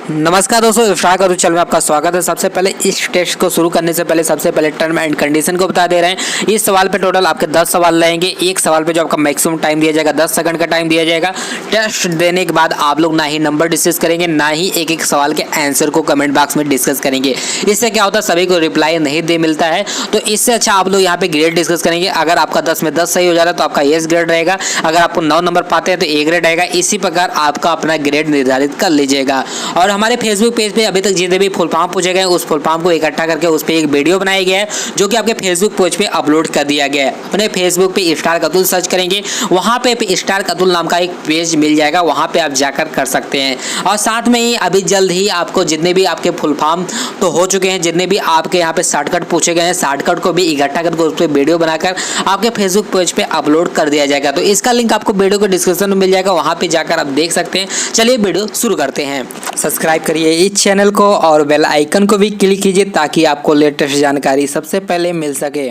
नमस्कार दोस्तों, स्टार का चैनल में आपका स्वागत है। सबसे पहले इस टेस्ट को शुरू करने से पहले सबसे पहले टर्म एंड कंडीशन को बता दे रहे हैं। इस सवाल पे टोटल आपके 10 सवाल रहेंगे। एक सवाल पे जो आपका मैक्सिमम टाइम दिया जाएगा 10 सेकंड का टाइम दिया जाएगा। टेस्ट देने के बाद आप लोग ना ही नंबर डिस्कस करेंगे, ना ही एक एक सवाल के आंसर को कमेंट बॉक्स में डिस्कस करेंगे। इससे क्या होता है, सभी को रिप्लाई नहीं दे मिलता है। तो इससे अच्छा आप लोग यहाँ पे ग्रेड डिस्कस करेंगे। अगर आपका 10 में 10 सही हो जा रहा है तो आपका एस ग्रेड रहेगा। अगर आपको 9 नंबर पाते हैं तो ए ग्रेड रहेगा। इसी प्रकार आपका अपना ग्रेड निर्धारित कर लीजिएगा। और हमारे फेसबुक पेज पे अभी तक जितने भी फुल फॉर्म पूछे गए उस फुल फॉर्म को इकट्ठा करके उस पर एक वीडियो बनाया गया है, जो कि आपके फेसबुक पेज पे अपलोड कर दिया गया है। अपने फेसबुक पे स्टार कतुल सर्च करेंगे, वहां पे स्टार कतुल नाम का एक पेज मिल जाएगा, वहां पे आप जाकर कर सकते हैं। और साथ में ही अभी जल्द ही आपको जितने भी आपके फुल फॉर्म तो हो चुके हैं, जितने भी आपके यहाँ पे शॉर्टकट पूछे गए हैं, शॉर्टकट को भी इकट्ठा करके उस पर वीडियो बनाकर आपके फेसबुक पेज पे अपलोड कर दिया जाएगा। तो इसका लिंक आपको वीडियो के डिस्क्रिप्शन में मिल जाएगा, वहां पे जाकर आप देख सकते हैं। चलिए वीडियो शुरू करते हैं। सब्सक्राइब करिए इस चैनल को और बेल आइकन को भी क्लिक कीजिए ताकि आपको लेटेस्ट जानकारी सबसे पहले मिल सके।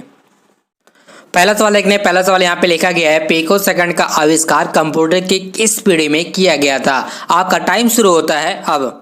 पहला सवाल देखने। पहला सवाल यहाँ पे लिखा गया है, पिकोसेकंड का आविष्कार कंप्यूटर की किस पीढ़ी में किया गया था? आपका टाइम शुरू होता है अब।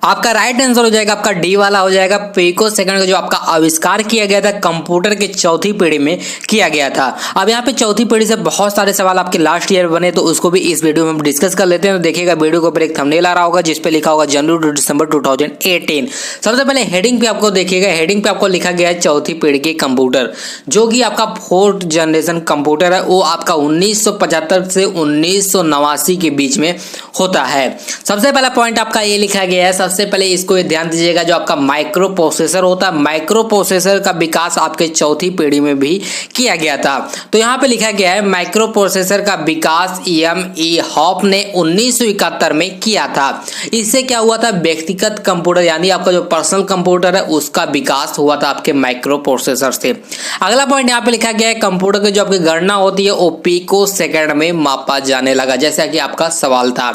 आपका राइट आंसर हो जाएगा, आपका डी वाला हो जाएगा। पिकोसेकंड का जो आपका आविष्कार किया गया था कंप्यूटर के चौथी पीढ़ी में किया गया था। अब यहाँ पे चौथी पीढ़ी से बहुत सारे सवाल आपके लास्ट ईयर बने, तो उसको भी इस वीडियो में हम डिस्कस कर लेते हैं। तो देखिएगा वीडियो के ऊपर एक थंबनेल आ रहा होगा जिसपे लिखा होगा जनवरी टू दिसंबर 2018। सबसे पहले हेडिंग पे आपको देखिएगा, हेडिंग पे आपको लिखा गया है चौथी पीढ़ी के कंप्यूटर, जो कि आपका 4th जनरेशन कंप्यूटर है। वो आपका 1975 से 1989 के बीच में होता है। सबसे पहला पॉइंट आपका ये लिखा गया है, सबसे पहले इसको ध्यान दीजिएगा, जो आपका माइक्रो प्रोसेसर होता है, माइक्रो प्रोसेसर का विकास आपके चौथी पीढ़ी में भी किया गया था। तो यहाँ पे लिखा गया है माइक्रो प्रोसेसर का विकास E.M.E. हॉप ने 1971 में किया था। इससे क्या हुआ था, व्यक्तिगत कंप्यूटर यानी आपका जो पर्सनल कंप्यूटर है उसका विकास हुआ था आपके माइक्रो प्रोसेसर से। अगला पॉइंट यहाँ पे लिखा गया है, कंप्यूटर की जो आपकी गणना होती है वो पिको सेकंड में मापा जाने लगा, जैसा कि आपका सवाल था।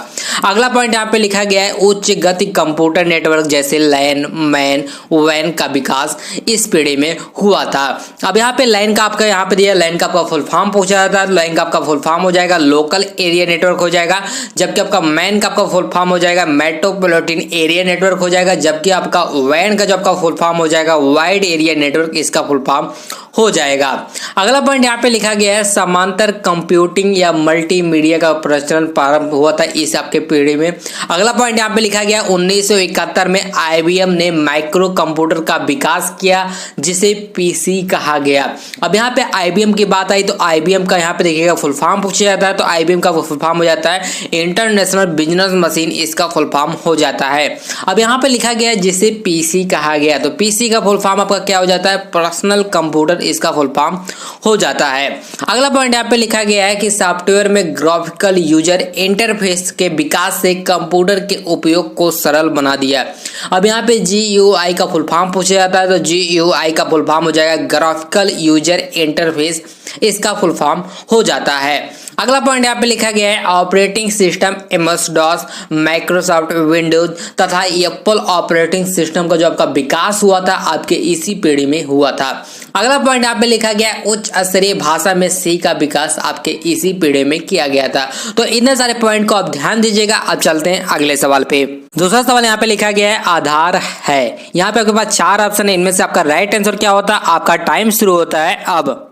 अगला पॉइंट यहाँ पे लिखा गया है, उच्च गति कंप्यूटर नेटवर्क जैसे लैन, मैन, वैन का विकास इस पीढ़ी में हुआ था। अब यहाँ पे लैन का आपका यहाँ पे दिया, लैन का आपका फुल फॉर्म पूछा जाता है। लैन का आपका फुल फॉर्म हो जाएगा लोकल एरिया नेटवर्क हो जाएगा, जबकि आपका मैन का आपका फुल फॉर्म हो जाएगा मेट्रोपॉलिटन एरिया नेटवर्क हो जाएगा, जबकि आपका वैन का जो आपका फुल फॉर्म हो जाएगा वाइड एरिया नेटवर्क, इसका फुल फॉर्म हो जाएगा। अगला पॉइंट यहाँ पे लिखा गया है, समांतर कंप्यूटिंग या मल्टीमीडिया का प्रचलन प्रारंभ हुआ था इस आपके पीढ़ी में। अगला पॉइंट यहाँ पे लिखा गया 1971 में IBM ने माइक्रो कंप्यूटर का विकास किया जिसे PC कहा गया। अब यहाँ पे IBM की बात आई तो IBM का यहाँ पे देखिएगा फुल फॉर्म पूछा जाता है, तो IBM का फुल फॉर्म हो जाता है इंटरनेशनल बिजनेस मशीन, इसका फुल फॉर्म हो जाता है। अब यहाँ पे लिखा गया जिसे PC कहा गया, तो PC का फुल फॉर्म आपका क्या हो जाता है, पर्सनल कंप्यूटर, इसका फुल फॉर्म हो जाता है। अगला पॉइंट यहाँ पे लिखा गया है कि सॉफ्टवेयर में ग्राफिकल यूजर इंटरफेस के विकास से कंप्यूटर के उपयोग को सरल बना दिया। अब यहाँ पे GUI का फुल फॉर्म पूछा जाता है, तो GUI का फुल फॉर्म हो जाएगा ग्राफिकल यूजर इंटरफेस, इसका फुल फॉर्म हो जाता है। अगला पॉइंट यहाँ पे लिखा गया है, operating system MS-DOS, Microsoft Windows तथा एप्पल ऑपरेटिंग सिस्टम का जो आपका विकास हुआ था आपके इसी पीढ़ी में हुआ था। अगला पॉइंट यहाँ पे लिखा गया है, उच्च स्तरीय भाषा में C का विकास आपके इसी पीढ़ी में किया गया था। तो इतने सारे पॉइंट को आप ध्यान दीजिएगा। अब चलते हैं अगले सवाल पे। दूसरा सवाल यहाँ पे लिखा गया है, आधार है। यहाँ पे आपके पास 4 ऑप्शन है, इनमें से आपका राइट आंसर क्या होता है? आपका टाइम शुरू होता है अब।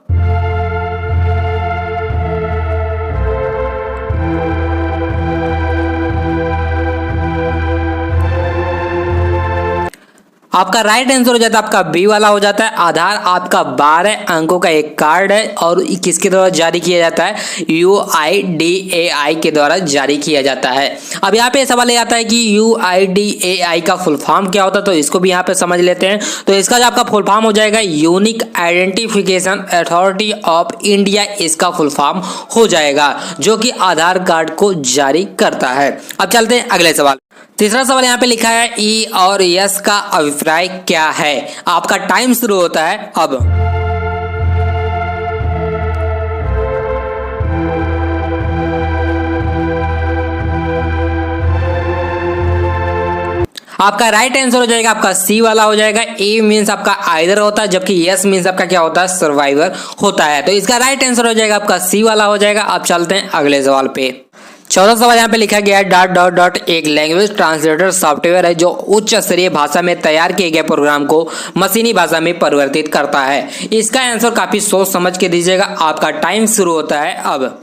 आपका राइट आंसर हो जाता है आपका बी वाला हो जाता है। आधार आपका 12 अंकों का एक कार्ड है और किसके द्वारा जारी किया जाता है? UIDAI के द्वारा जारी किया जाता है। अब यहाँ पे सवाल ये आता है कि UIDAI का फुल फॉर्म क्या होता है, तो इसको भी यहाँ पे समझ लेते हैं। तो इसका जो आपका फुल फॉर्म हो जाएगा unique identification authority of India, इसका फुल फॉर्म हो जाएगा, जो कि आधार कार्ड को जारी करता है। अब चलते हैं अगले सवाल। तीसरा सवाल यहाँ पे लिखा है, ई और यस का अभिप्राय क्या है? आपका टाइम शुरू होता है अब। आपका राइट आंसर हो जाएगा आपका सी वाला हो जाएगा। ए मीन्स आपका आइदर होता है, जबकि यस मीन्स आपका क्या होता है, सर्वाइवर होता है। तो इसका राइट आंसर हो जाएगा आपका सी वाला हो जाएगा। आप चलते हैं अगले सवाल पे। 14 सवाल यहाँ पे लिखा गया है डॉट डॉट डॉट एक लैंग्वेज ट्रांसलेटर सॉफ्टवेयर है जो उच्च स्तरीय भाषा में तैयार किए गए प्रोग्राम को मशीनी भाषा में परिवर्तित करता है। इसका आंसर काफी सोच समझ के दीजिएगा। आपका टाइम शुरू होता है अब।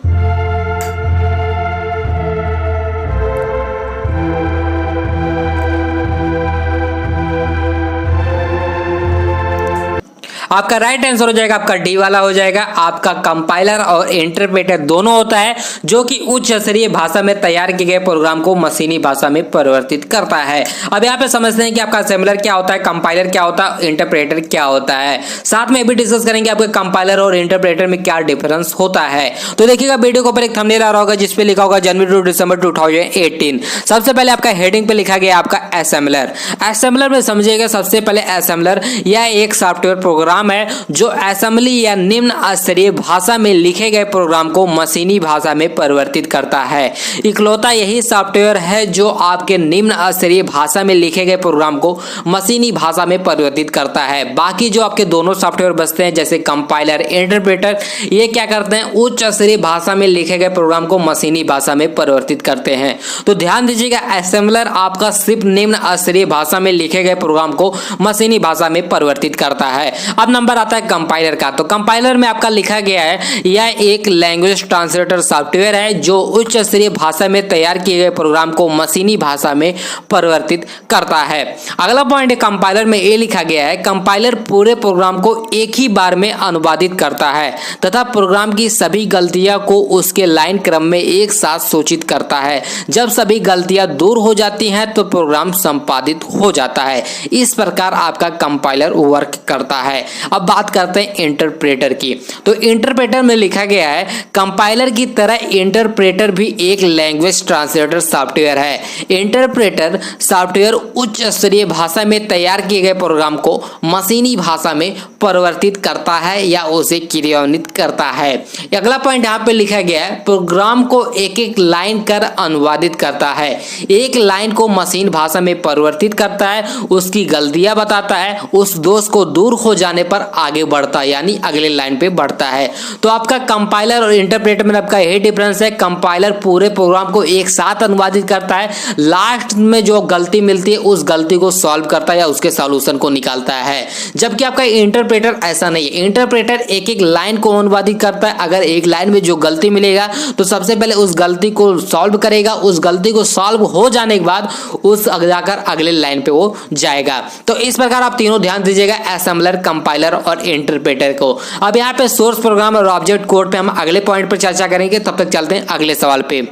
आपका राइट आंसर हो जाएगा आपका डी वाला हो जाएगा। आपका कंपाइलर और इंटरप्रेटर दोनों होता है जो कि उच्च स्तरीय भाषा में तैयार किए गए प्रोग्राम को मशीनी भाषा में परिवर्तित करता है। अब यहाँ पे समझते हैं कि आपका असेंबलर क्या होता है, कंपाइलर क्या होता है, इंटरप्रेटर क्या होता है। साथ में भी डिस्कस करेंगे आपके कंपाइलर और इंटरप्रेटर में क्या डिफरेंस होता है। तो देखिएगा वीडियो के ऊपर एक थंबनेल आ रहा होगा जिसपे लिखा होगा जनवरी टू दिसंबर 2018। सबसे पहले आपका हेडिंग पे लिखा गया आपका असेंबलर। असेंबलर में समझिएगा सबसे पहले असेंबलर यह एक सॉफ्टवेयर प्रोग्राम है जो असेंबली या निम्न स्तरीय भाषा में लिखे गए प्रोग्राम को मशीनी भाषा में परिवर्तित करता है। इकलौता यही सॉफ्टवेयर है जो आपके निम्न स्तरीय भाषा में लिखे गए प्रोग्राम को मशीनी भाषा में परिवर्तित करता है। बाकी जो आपके दोनों सॉफ्टवेयर बचते हैं जैसे कंपाइलर, इंटरप्रेटर, ये क्या करते हैं, उच्च स्तरीय भाषा में लिखे गए प्रोग्राम को मशीनी भाषा में परिवर्तित करते हैं। तो ध्यान दीजिएगा असेंबलर आपका सिर्फ निम्न स्तरीय भाषा में लिखे गए प्रोग्राम को मशीनी भाषा में परिवर्तित करता है। अब नंबर आता है कंपाइलर का। तो कंपाइलर में आपका लिखा गया है यह एक लैंग्वेज ट्रांसलेटर सॉफ्टवेयर है जो उच्च स्तरीय भाषा में तैयार किए गए प्रोग्राम को मशीनी भाषा में परिवर्तित करता है। अगला पॉइंट कंपाइलर में ये लिखा गया है कंपाइलर पूरे प्रोग्राम को एक ही बार में अनुवादित करता है तथा प्रोग्राम की सभी गलतियां को उसके लाइन क्रम में एक साथ सूचित करता है। जब सभी गलतियां दूर हो जाती हैं तो प्रोग्राम संपादित हो जाता है। इस प्रकार आपका कंपाइलर वर्क करता है। अब बात करते हैं इंटरप्रेटर की। तो इंटरप्रेटर में लिखा गया है कंपाइलर की तरह इंटरप्रेटर भी एक लैंग्वेज ट्रांसलेटर सॉफ्टवेयर है। इंटरप्रेटर सॉफ्टवेयर उच्च स्तरीय भाषा में तैयार किए गए प्रोग्राम को मशीनी भाषा में परिवर्तित करता है या उसे क्रियान्वित करता है। अगला पॉइंट यहाँ पे लिखा गया है प्रोग्राम को एक एक लाइन कर अनुवादित करता है। एक लाइन को मशीन भाषा में परिवर्तित करता है, उसकी गलतियां बताता है, उस दोष को दूर हो जाने पर आगे बढ़ता है यानी अगले लाइन पे बढ़ता है। तो आपका कंपाइलर और इंटरप्रेटर में आपका यही डिफरेंस है। कंपाइलर पूरे प्रोग्राम को एक साथ अनुवादित करता है, लास्ट में जो गलती मिलती है उस गलती को सॉल्व करता है या उसके सॉल्यूशन को निकालता है। जबकि आपका इंटरप्रेटर ऐसा नहीं है। इंटरप्रेटर एक एक लाइन को अनुवादित करता है। अगर एक लाइन में जो गलती मिलेगा तो सबसे पहले उस गलती को सॉल्व करेगा, उस गलती को सॉल्व हो जाने के बाद उस जाकर अगले लाइन पे वो जाएगा। तो इस प्रकार आप तीनों ध्यान दीजिएगा असेंबलर, कंपाइलर और इंटरप्रेटर को। अब यहाँ पे सोर्स प्रोग्राम और ऑब्जेक्ट कोड पे हम अगले पॉइंट पर चर्चा करेंगे। तब तक चलते हैं अगले सवाल पे।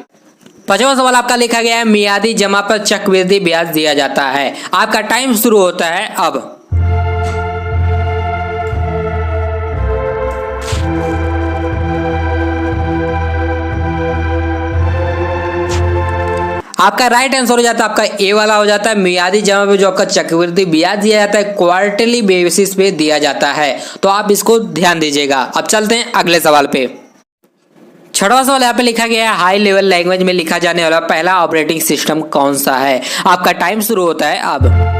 5वां सवाल आपका लिखा गया है मियादी जमा पर चक्रवृद्धि ब्याज दिया जाता है। आपका टाइम शुरू होता है अब। आपका राइट आंसर हो जाता है आपका ए वाला हो जाता है। मियादी जमा पे जो आपका चक्रवृद्धि ब्याज दिया जाता है क्वार्टरली बेसिस पे दिया जाता है। तो आप इसको ध्यान दीजिएगा। अब चलते हैं अगले सवाल पे। 6वां सवाल यहाँ पे लिखा गया है हाई लेवल लैंग्वेज में लिखा जाने वाला पहला ऑपरेटिंग सिस्टम कौन सा है। आपका टाइम शुरू होता है अब।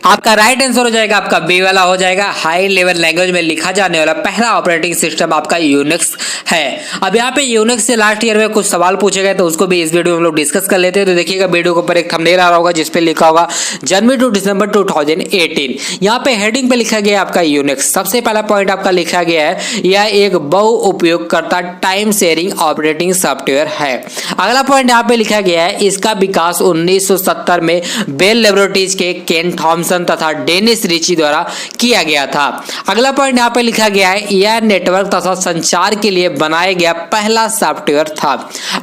आपका राइट आंसर हो जाएगा आपका बी वाला हो जाएगा। हाई लेवल लैंग्वेज में लिखा जाने वाला पहला ऑपरेटिंग सिस्टम आपका यूनिक्स है। अब यहाँ पे यूनिक्स से लास्ट ईयर में कुछ सवाल पूछे गए तो उसको भी इस वीडियो में हम लोग डिस्कस कर लेते हैं। तो देखिएगा वीडियो के ऊपर एक थंबनेल आ रहा होगा जिसपे लिखा होगा जनवरी टू दिसंबर 2018। यहाँ पे हेडिंग पे लिखा गया आपका यूनिक्स। सबसे पहला पॉइंट आपका लिखा गया है यह एक बहु उपयोगकर्ता टाइम शेयरिंग ऑपरेटिंग सॉफ्टवेयर है। अगला पॉइंट यहाँ पे लिखा गया है इसका विकास 1970 में बेल लेबोरेटरीज के केन थॉमसन तथा डेनिस रिची द्वारा किया गया था। अगला पॉइंट यहाँ पे लिखा गया है यह नेटवर्क तथा संचार के लिए बनाया गया पहला सॉफ्टवेयर था।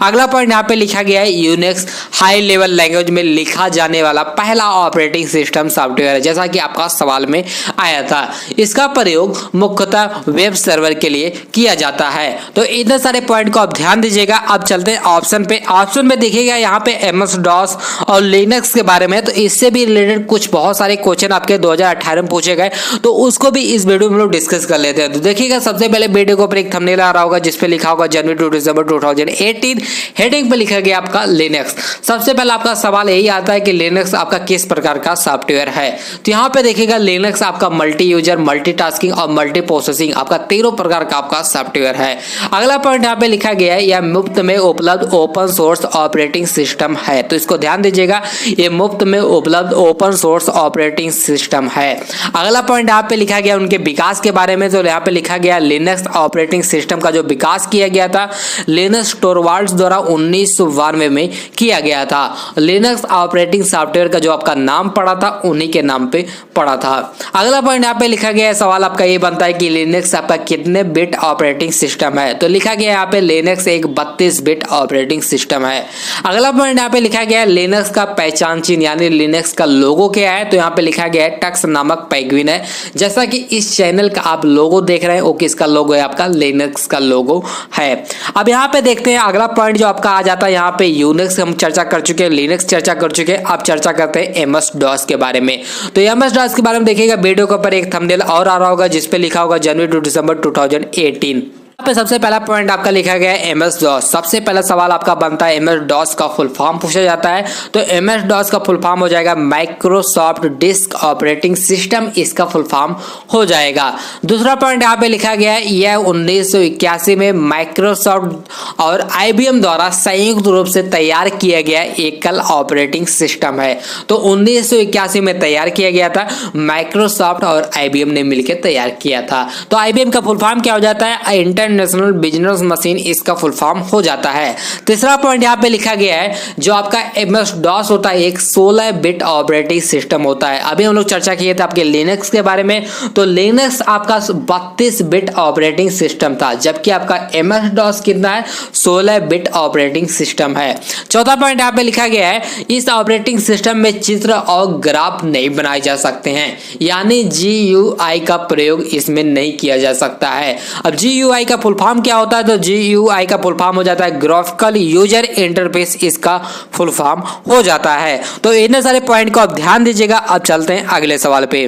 अगला पॉइंट यहाँ पे लिखा गया है यूनिक्स हाई लेवल लैंग्वेज में लिखा जाने वाला पहला ऑपरेटिंग सिस्टम सॉफ्टवेयर है, जैसा कि आपका सवाल में आया था। इसका प्रयोग मुख्यतः वेब सर्वर के लिए किया जाता है। तो इतने सारे पॉइंट को आप ध्यान दीजिएगा। अब चलते हैं ऑप्शन पे। ऑप्शन में देखिएगा यहाँ पे MS DOS और लिनक्स के बारे में, तो इससे भी रिलेटेड कुछ बहुत सारे क्वेश्चन आपके 2018 में पूछे गए, तो उसको भी इस वीडियो में लोग डिस्कस कर लेते हैं। तो देखिएगा सबसे पहले वीडियो के ऊपर एक थंबनेल आ रहा होगा जिसपे लिखा होगा जनवरी टू दिसंबर 2018, हेडिंग पे लिखा गया आपका लिनक्स। सबसे पहले आपका सवाल यही आता है कि लिनक्स आपका किस प्रकार का सॉफ्टवेयर है। तो यहाँ पे देखिएगा लिनक्स आपका मल्टी यूजर, मल्टीटास्किंग और मल्टी प्रोसेसिंग आपका 13 प्रकार का आपका सॉफ्टवेयर है। अगला पॉइंट यहाँ पे लिखा गया है यह मुफ्त में उपलब्ध ओपन सोर्स ऑपरेटिंग सिस्टम है। तो इसको ध्यान दीजिएगा, ये मुफ्त में उपलब्ध ओपन सोर्स ऑपरेटिंग सिस्टम है। अगला पॉइंट यहाँ पे लिखा गया उनके विकास के बारे में। तो यहाँ पे लिखा गया लिनक्स ऑपरेटिंग सिस्टम का जो विकास किया गया था लिनक्स टोरवाल्ड्स द्वारा 1992 में किया गया था। लिनक्स ऑपरेटिंग सॉफ्टवेयर का जो आपका नाम पड़ा था उन्हीं के नाम पे पड़ा था। अगला पॉइंट यहाँ पे लिखा गया है, सवाल आपका ये बनता है कि लिनक्स आपका कितने बिट ऑपरेटिंग सिस्टम है। तो लिखा गया यहाँ पे लिनक्स एक 32 बिट ऑपरेटिंग सिस्टम है। अगला पॉइंट यहाँ पे लिखा गया है लिनक्स का पहचान चिन्ह यानी लिनक्स का लोगो क्या है। तो यहाँ पे लिखा गया है टक्स नामक पेंगुइन है। जैसा कि इस चैनल का आप लोगो देख रहे हैं वो किसका लोगो है, आपका लिनक्स का लोगो है। अब यहाँ पे देखते हैं अगला पॉइंट जो आपका आ जाता है, यहाँ पे यूनिक्स हम चर्चा कर चुके हैं, लिनक्स चर्चा कर चुके हैं। अब चर्चा करते हैं MS DOS के बारे में। तो MS DOS के बारे में देखिएगा वीडियो के ऊपर एक थंबनेल और आ रहा होगा जिसपे लिखा होगा जनवरी टू दिसंबर 2018। पे सबसे पहला पॉइंट आपका लिखा गया है MS DOS। सबसे पहला सवाल आपका बनता है MS DOS का फुल फॉर्म पूछा जाता है। तो MS DOS का फुल फॉर्म हो जाएगा माइक्रोसॉफ्ट डिस्क ऑपरेटिंग सिस्टम, इसका फुल फॉर्म हो जाएगा। दूसरा पॉइंट यहाँ पे लिखा गया है यह 1981 में माइक्रोसॉफ्ट और IBM द्वारा संयुक्त रूप से तैयार किया गया एकल ऑपरेटिंग सिस्टम है। तो 1981 में तैयार किया गया था, माइक्रोसॉफ्ट और IBM ने मिलकर तैयार किया था। तो IBM का फुल फॉर्म क्या हो जाता है, इंटरनेशनल बिजनेस मशीन, इसका फुल फॉर्म हो जाता है। तीसरा पॉइंट यहाँ पे लिखा गया है जो आपका MS DOS होता है एक 16 बिट ऑपरेटिंग सिस्टम होता है। अभी हम लोग चर्चा किए थे आपके लिनक्स के बारे में। तो लिनक्स आपका 32 बिट ऑपरेटिंग सिस्टम था, जबकि आपका MS DOS कितना है, 16 बिट ऑपरेटिंग सिस्टम है। चौथा पॉइंट यहाँ पे लिखा गया है इस ऑपरेटिंग सिस्टम में चित्र और ग्राफ नहीं बनाए जा सकते हैं, यानी GUI का प्रयोग इसमें नहीं किया जा सकता है। अब GUI का फुल फॉर्म क्या होता है, तो GUI का फुल फॉर्म हो जाता है ग्राफिकल यूजर इंटरफेस, इसका फुल फॉर्म हो जाता है। तो इतने सारे पॉइंट को आप ध्यान दीजिएगा। अब चलते हैं अगले सवाल पे।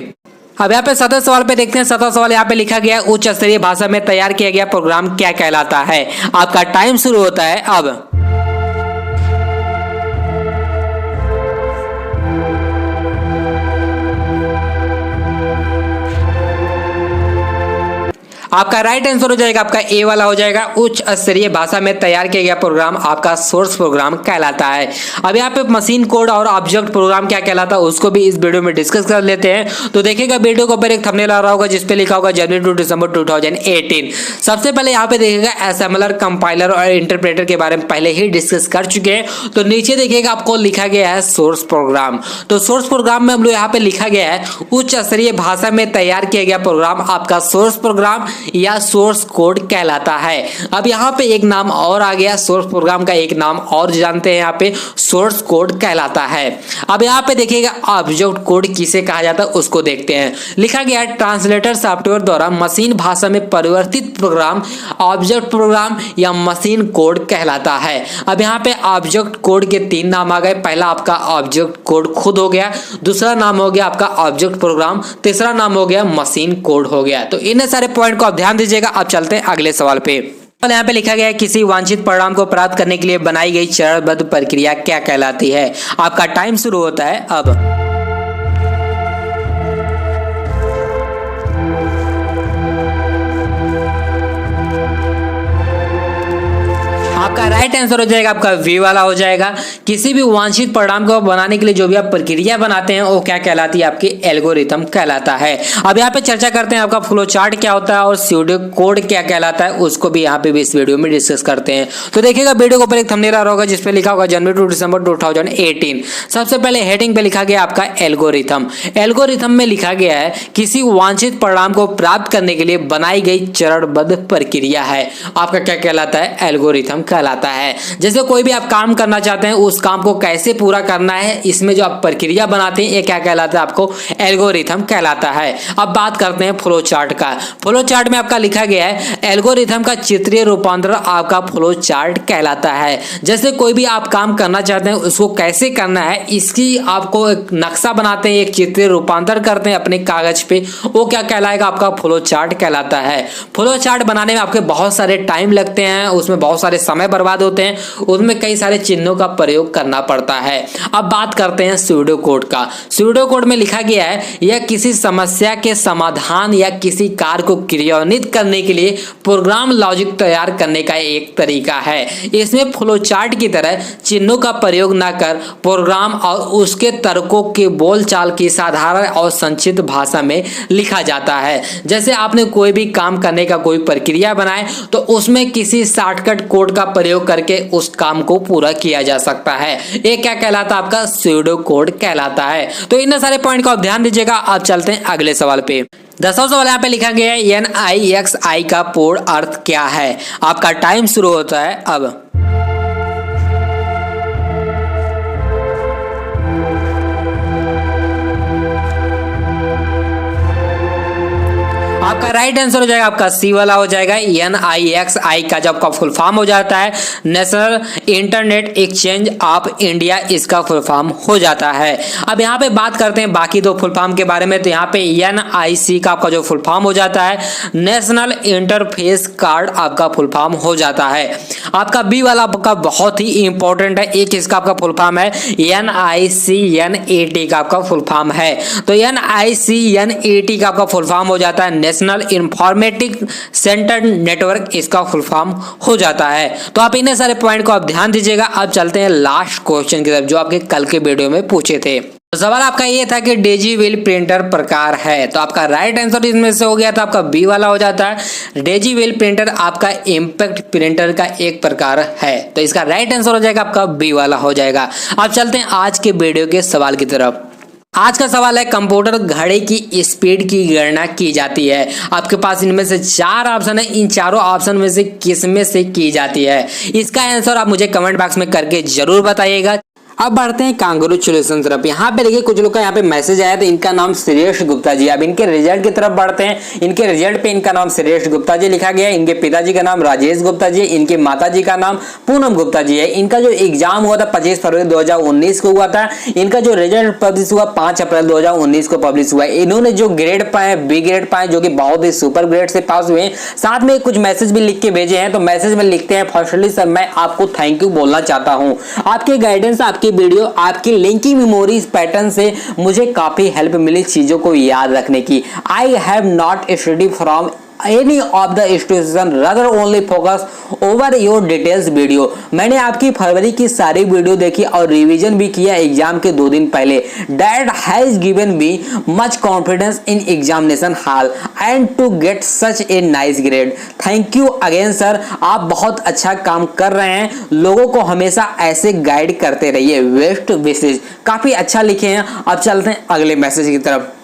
अब यहाँ पे 7वां सवाल पे देखते हैं। 7वां सवाल यहाँ पे लिखा गया है उच्च स्तरीय भाषा में तैयार किया गया प्रोग्राम क्या कहलाता है। आपका टाइम शुरू होता है अब। आपका राइट आंसर हो जाएगा आपका ए वाला हो जाएगा। उच्च स्तरीय भाषा में तैयार किया गया प्रोग्राम आपका सोर्स प्रोग्राम कहलाता है। अब यहाँ पे मशीन कोड और ऑब्जेक्ट प्रोग्राम क्या कहलाता है उसको भी इस वीडियो में डिस्कस कर लेते हैं। तो देखिएगा वीडियो के ऊपर एक थंबनेल आ रहा होगा जिसपे लिखा होगा जनवरी टू दिसंबर 2018। सबसे पहले यहाँ पे देखिएगा असेंबलर, कंपाइलर और इंटरप्रेटर के बारे में पहले ही डिस्कस कर चुके हैं। तो नीचे देखिएगा आपको लिखा गया है सोर्स प्रोग्राम। तो सोर्स प्रोग्राम में हम लोग यहाँ पे लिखा गया है उच्च स्तरीय भाषा में तैयार किया गया प्रोग्राम आपका सोर्स प्रोग्राम या सोर्स कोड कहलाता है। अब यहाँ पे एक नाम और आ गया, सोर्स प्रोग्राम का एक नाम और जानते हैं, यहाँ पे सोर्स कोड कहलाता है। अब यहाँ पे देखिएगा ऑब्जेक्ट कोड किसे कहा जाता है उसको देखते हैं। लिखा गया है ट्रांसलेटर सॉफ्टवेयर द्वारा मशीन भाषा में परिवर्तित प्रोग्राम ऑब्जेक्ट प्रोग्राम या मशीन कोड कहलाता है। अब यहाँ पे ऑब्जेक्ट कोड के 3 नाम आ गए। पहला आपका ऑब्जेक्ट कोड खुद हो गया, दूसरा नाम हो गया आपका ऑब्जेक्ट प्रोग्राम, तीसरा नाम हो गया मशीन कोड हो गया। तो इन सारे पॉइंट को आप ध्यान दीजिएगा। अब चलते हैं अगले सवाल पे। यहाँ पे लिखा गया है किसी वांछित परिणाम को प्राप्त करने के लिए बनाई गई चरणबद्ध प्रक्रिया क्या कहलाती है। आपका टाइम शुरू होता है अब। आपका राइट आंसर हो जाएगा आपका वी वाला हो जाएगा। किसी भी वांछित परिणाम को बनाने के लिए जो भी आप प्रक्रिया बनाते हैं वो क्या कहलाती है, आपकी एल्गोरिथम कहलाता है। अब यहाँ पे चर्चा करते हैं आपका फ्लो चार्ट क्या होता है और स्यूडो कोड क्या कहलाता है, उसको भी यहाँ पे भी इस वीडियो में डिस्कस करते हैं। तो देखिएगा वीडियो के ऊपर एक थंबनेल आ रहा होगा जिसपे लिखा होगा जनवरी टू दिसंबर 2018। सबसे पहले हेडिंग पे लिखा गया आपका एल्गोरिथम। एल्गोरिथम में लिखा गया है किसी वांछित परिणाम को प्राप्त करने के लिए बनाई गई चरणबद्ध प्रक्रिया है, आपका क्या कहलाता है, एल्गोरिथम कहलाता कहलाता है। जैसे कोई भी आप काम करना चाहते हैं, उस काम को कैसे पूरा करना है, इसमें जो आप प्रक्रिया बनाते हैं, ये क्या कहलाता है, आपको एल्गोरिथम कहलाता है। अब बात करते हैं फ्लो चार्ट का। फ्लो चार्ट में आपका लिखा गया है एल्गोरिथम का चित्रीय रूपांतरण आपका फ्लो चार्ट कहलाता है। जैसे कोई भी आप काम करना चाहते हैं, उसको कैसे करना है, इसकी आपको एक नक्शा बनाते हैं, एक चित्रीय रूपांतर करते हैं अपने कागज पे, वो क्या कहलाएगा, आपका फ्लो चार्ट कहलाता है। फ्लो चार्ट बनाने में आपके बहुत सारे टाइम लगते हैं, उसमें बहुत सारे समय बर्बाद होते हैं, उसमें कई सारे चिन्हों का प्रयोग करना पड़ता है। अब बात करते हैं स्यूडो कोड का। स्यूडो कोड में लिखा गया है यह किसी समस्या के समाधान या किसी कार्य को क्रियान्वित करने के लिए प्रोग्राम लॉजिक तैयार करने का एक तरीका है। इसमें फ्लो चार्ट की तरह चिन्हों का प्रयोग न कर प्रोग्राम और उसके तर्कों के बोलचाल की साधारण और संक्षिप्त भाषा में लिखा जाता है। जैसे आपने कोई भी काम करने का कोई प्रक्रिया बनाए तो उसमें किसी शॉर्टकट कोड का प्रयोग करके उस काम को पूरा किया जा सकता है। ये क्या कहलाता है, आपका स्यूडो कोड कहलाता है। तो इन सारे पॉइंट को आप ध्यान दीजिएगा। आप चलते हैं अगले सवाल पे। 10वां सवाल यहाँ पे लिखा गया है NIXI का पूर्ण अर्थ क्या है। आपका टाइम शुरू होता है अब। आपका राइट आंसर हो जाएगा, आपका सी वाला हो जाएगा। NIXI का जब आपका फुल फॉर्म हो जाता है national internet exchange of India, इसका फुल फॉर्म हो जाता है। अब यहाँ पे बात करते हैं बाकी दो फुल फॉर्म के बारे में। तो यहाँ पे NIC का आपका जो फुल फॉर्म हो जाता है नेशनल इंटरफेस कार्ड, आपका फुल फॉर्म हो जाता है। आपका बी वाला आपका बहुत ही इंपॉर्टेंट है, एक इसका आपका फुल फॉर्म है NICNAT का आपका फुल फॉर्म है। तो NICNAT का आपका फुल फॉर्म हो जाता है नेशनल इंफॉर्मेटिक सेंटर नेटवर्क, इसका फुल फॉर्म हो जाता है। तो आप इन सारे पॉइंट को आप ध्यान दीजिएगा। अब चलते हैं लास्ट क्वेश्चन की तरफ, जो आपके कल के वीडियो में पूछे थे। तो सवाल आपका ये था कि डेजीवेल प्रिंटर प्रकार है। तो आपका राइट आंसर इसमें से हो गया था, आपका बी वाला हो जाता है। डेजीवेल प्रिंटर आपका इम्पैक्ट प्रिंटर का एक प्रकार है। तो इसका राइट आंसर हो जाएगा, आपका बी वाला हो जाएगा। अब चलते हैं आज के वीडियो के सवाल की तरफ। आज का सवाल है कंप्यूटर घड़ी की स्पीड की गणना की जाती है। आपके पास इनमें से 4 ऑप्शन है, इन चारों ऑप्शन में से किस में से की जाती है, इसका आंसर आप मुझे कमेंट बॉक्स में करके जरूर बताइएगा। अब बढ़ते हैं कांग्रेचुलेशन तरफ। यहाँ पे देखिए कुछ लोग का यहाँ पे मैसेज आया था, इनका नाम श्रेष्ठ गुप्ता जी। अब इनके रिजल्ट की तरफ बढ़ते हैं। इनके रिजल्ट पे इनका नाम श्रेष्ठ गुप्ता जी लिखा गया है। इनके पिताजी का नाम राजेश गुप्ता जी, इनके माताजी का नाम पूनम गुप्ता जी है। इनका जो एग्जाम हुआ था 25 फरवरी 2019 को हुआ था। इनका जो रिजल्ट पब्लिश हुआ 5 अप्रैल 2019 को पब्लिश हुआ है। इन्होंने जो ग्रेड पाए, बी ग्रेड पाए, जो कि बहुत ही सुपर ग्रेड से पास हुए हैं। साथ में कुछ मैसेज भी लिख के भेजे हैं। तो मैसेज में लिखते हैं, फर्स्टली सर मैं आपको थैंक यू बोलना चाहता हूँ। आपके गाइडेंस, आपकी वीडियो, आपकी लिंकिंग मेमोरीज पैटर्न से मुझे काफी हेल्प मिली चीजों को याद रखने की। I have not study from any of the institution rather only focus over your details video। मैंने आपकी फरवरी की सारी वीडियो देखी और रिवीजन भी किया एग्जाम के 2 दिन पहले। That has given me much confidence in examination hall and to get such a nice grade। Thank you again sir। आप बहुत अच्छा काम कर रहे हैं, लोगों को हमेशा ऐसे गाइड करते रहिए। बेस्ट विशेष, काफी अच्छा लिखे हैं। अब चलते हैं अगले मैसेज की तरफ।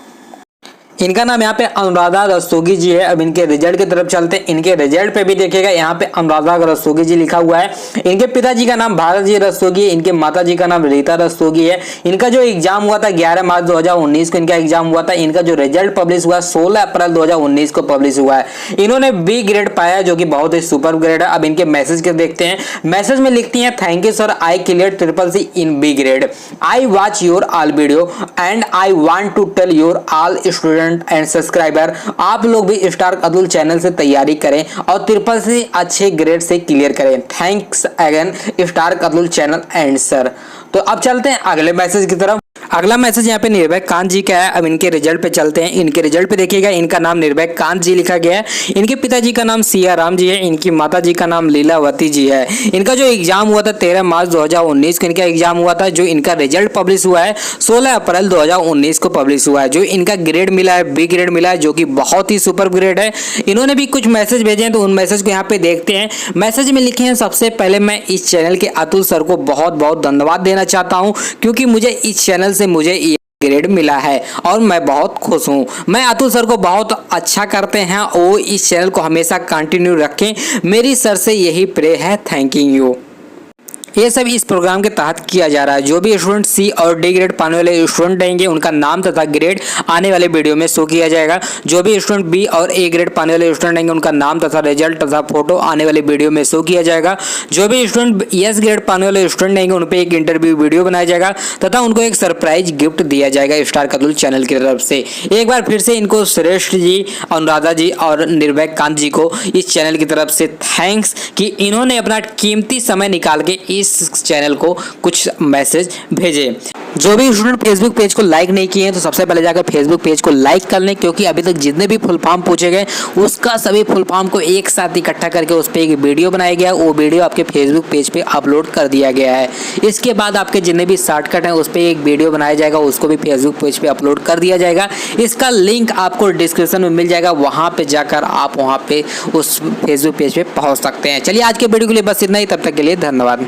इनका नाम यहाँ पे अनुराधा रस्तोगी जी है। अब इनके रिजल्ट की तरफ चलते हैं। इनके रिजल्ट पे भी देखिएगा यहाँ पे अनुराधा रस्तोगी जी लिखा हुआ है। इनके पिताजी का नाम भारत जी रस्तोगी है। इनके माताजी का नाम रीता रस्तोगी है। इनका जो एग्जाम हुआ था 11 मार्च 2019 को इनका एग्जाम हुआ था। इनका जो रिजल्ट पब्लिश हुआ 16 अप्रैल 2019 को पब्लिश हुआ है। इन्होंने बी ग्रेड पाया, जो कि बहुत ही सुपर ग्रेड है। अब इनके मैसेज के देखते हैं। मैसेज में लिखती है, thank you sir, I clear CCC in B grade. I watch your all video and I want to tell your all student and subscriber, आप लोग भी स्टार अतुल चैनल से तैयारी करें और CCC अच्छे ग्रेड से क्लियर करें। Thanks again star Atul channel and sir. तो अब चलते हैं अगले मैसेज की तरफ। अगला मैसेज यहाँ पे निर्भय कांत जी का है। अब इनके रिजल्ट पे चलते हैं। इनके रिजल्ट पे देखिएगा, इनका नाम निर्भय कांत जी लिखा गया है। इनके पिताजी का नाम सिया राम जी है। इनकी माताजी का नाम लीलावती जी है। इनका जो एग्जाम हुआ था 13 मार्च 2019 को इनका एग्जाम हुआ था। जो इनका रिजल्ट पब्लिश हुआ है 16 अप्रैल 2019 को पब्लिश हुआ है। जो इनका ग्रेड मिला है बी ग्रेड मिला है, जो कि बहुत ही सुपर ग्रेड है। इन्होंने भी कुछ मैसेज भेजे हैं, तो उन मैसेज को यहाँ पे देखते हैं। मैसेज में लिखे हैं, सबसे पहले मैं इस चैनल के अतुल सर को बहुत बहुत धन्यवाद देना चाहता हूँ, क्योंकि मुझे इस चैनल से मुझे ग्रेड मिला है और मैं बहुत खुश हूँ। मैं अतुल सर को बहुत अच्छा करते हैं और वो इस चैनल को हमेशा कंटिन्यू रखें, मेरी सर से यही प्रे है। Thank you. ये सब इस प्रोग्राम के तहत किया जा रहा है। जो भी स्टूडेंट सी और डी ग्रेड पाने वाले स्टूडेंट रहेंगे उनका नाम तथा ग्रेड आने वाले वीडियो में शो किया जाएगा। जो भी स्टूडेंट बी और ए ग्रेड पाने वाले स्टूडेंट रहेंगे उनका नाम तथा रिजल्ट तथा फोटो आने वाले वीडियो में शो किया जाएगा। जो भी स्टूडेंट एस ग्रेड पाने वाले स्टूडेंट रहेंगे उन पर एक इंटरव्यू वीडियो बनाया जाएगा तथा उनको एक सरप्राइज गिफ्ट दिया जाएगा स्टार कतुल चैनल की तरफ से। एक बार फिर से इनको श्रेष्ठ जी, अनुराधा जी और निर्भय कांत जी को इस चैनल की तरफ से थैंक्स कि इन्होंने अपना कीमती समय निकाल के इस चैनल को कुछ मैसेज भेजे। जो भी स्टूडेंट फेसबुक पेज को लाइक नहीं किए हैं तो सबसे पहले जाकर फेसबुक पेज को लाइक कर लें, क्योंकि अभी तक जितने भी फुल फॉर्म पूछे गए उसका सभी फुल फॉर्म को एक साथ इकट्ठा करके उस पर एक वीडियो बनाया गया। वो वीडियो आपके फेसबुक पेज पे अपलोड कर दिया गया है। इसके बाद आपके जितने भी शॉर्टकट हैं उस पर एक वीडियो बनाया जाएगा, उसको भी फेसबुक पेज पे अपलोड कर दिया जाएगा। इसका लिंक आपको डिस्क्रिप्शन में मिल जाएगा, वहाँ पे जाकर आप वहाँ पे उस फेसबुक पेज पे पहुँच सकते हैं। चलिए आज के वीडियो के लिए बस इतना ही, तब तक के लिए धन्यवाद।